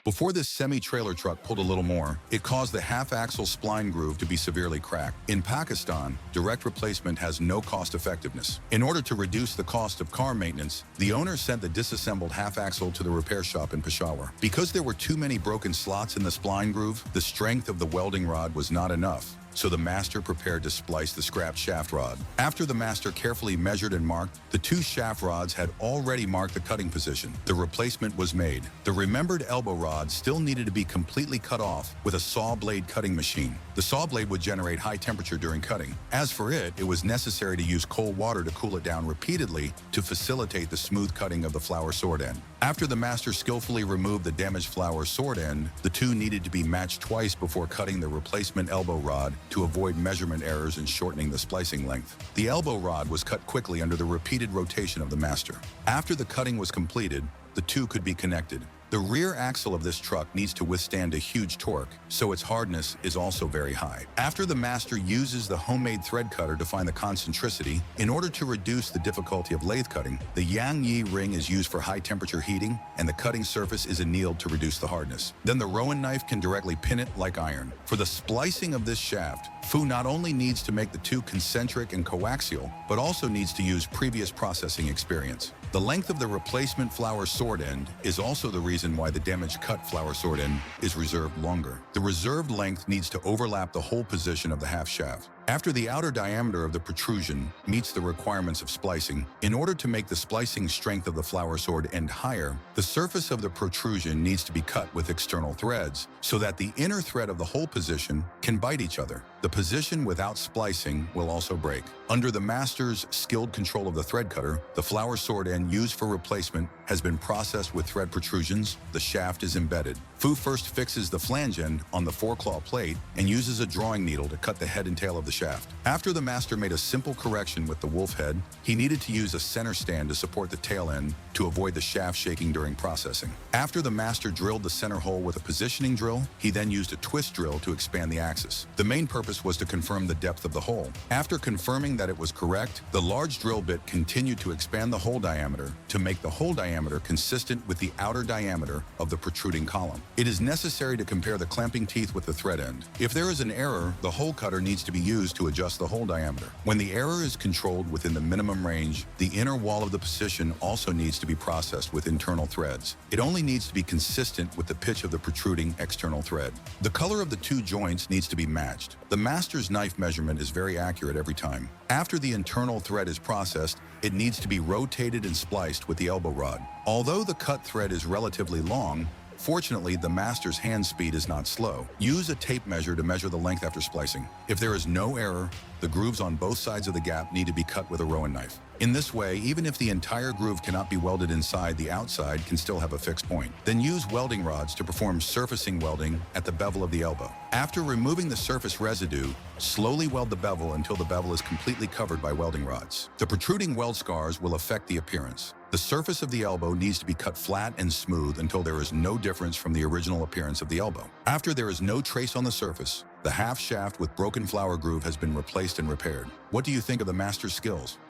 Before this semi-trailer truck pulled a little more, it caused the half-axle spline groove to be severely cracked. In Pakistan, direct replacement has no cost effectiveness. In order to reduce the cost of car maintenance, the owner sent the disassembled half-axle to the repair shop in Peshawar. Because there were too many broken slots in the spline groove, the strength of the welding rod was not enough. So the master prepared to splice the scrapped shaft rod. After the master carefully measured and marked, the two shaft rods had already marked the cutting position. The replacement was made. The remembered elbow rod still needed to be completely cut off with a saw blade cutting machine. The saw blade would generate high temperature during cutting. As for it, it was necessary to use cold water to cool it down repeatedly to facilitate the smooth cutting of the flower sword end. After the master skillfully removed the damaged flower sword end, the two needed to be matched twice before cutting the replacement elbow rod to avoid measurement errors and shortening the splicing length. The elbow rod was cut quickly under the repeated rotation of the master. After the cutting was completed, the two could be connected. The rear axle of this truck needs to withstand a huge torque, so its hardness is also very high. After the master uses the homemade thread cutter to find the concentricity, in order to reduce the difficulty of lathe cutting, the Yang Yi ring is used for high temperature heating, and the cutting surface is annealed to reduce the hardness. Then the Rowan knife can directly pin it like iron. For the splicing of this shaft, Fu not only needs to make the two concentric and coaxial, but also needs to use previous processing experience. The length of the replacement flower sword end is also the reason why the damaged cut flower sword end is reserved longer. The reserved length needs to overlap the whole position of the half shaft. After the outer diameter of the protrusion meets the requirements of splicing, in order to make the splicing strength of the flower sword end higher, the surface of the protrusion needs to be cut with external threads so that the inner thread of the whole position can bite each other. The position without splicing will also break. Under the master's skilled control of the thread cutter, the flower sword end used for replacement has been processed with thread protrusions. The shaft is embedded. Fu first fixes the flange end on the 4-claw plate and uses a drawing needle to cut the head and tail of the shaft. After the master made a simple correction with the wolf head, he needed to use a center stand to support the tail end to avoid the shaft shaking during processing. After the master drilled the center hole with a positioning drill, he then used a twist drill to expand the axis. The main purpose was to confirm the depth of the hole. After confirming that it was correct, the large drill bit continued to expand the hole diameter to make the hole diameter consistent with the outer diameter of the protruding column. It is necessary to compare the clamping teeth with the thread end. If there is an error, the hole cutter needs to be used to adjust the hole diameter. When the error is controlled within the minimum range, the inner wall of the position also needs to be processed with internal threads. It only needs to be consistent with the pitch of the protruding external thread. The color of the two joints needs to be matched. The master's knife measurement is very accurate every time. After the internal thread is processed, it needs to be rotated and spliced with the elbow rod. Although the cut thread is relatively long, fortunately, the master's hand speed is not slow. Use a tape measure to measure the length after splicing. If there is no error, the grooves on both sides of the gap need to be cut with a Rowan knife. In this way, even if the entire groove cannot be welded inside, the outside can still have a fixed point. Then use welding rods to perform surfacing welding at the bevel of the elbow. After removing the surface residue, slowly weld the bevel until the bevel is completely covered by welding rods. The protruding weld scars will affect the appearance. The surface of the elbow needs to be cut flat and smooth until there is no difference from the original appearance of the elbow. After there is no trace on the surface, the half shaft with broken flower groove has been replaced and repaired. What do you think of the master's skills?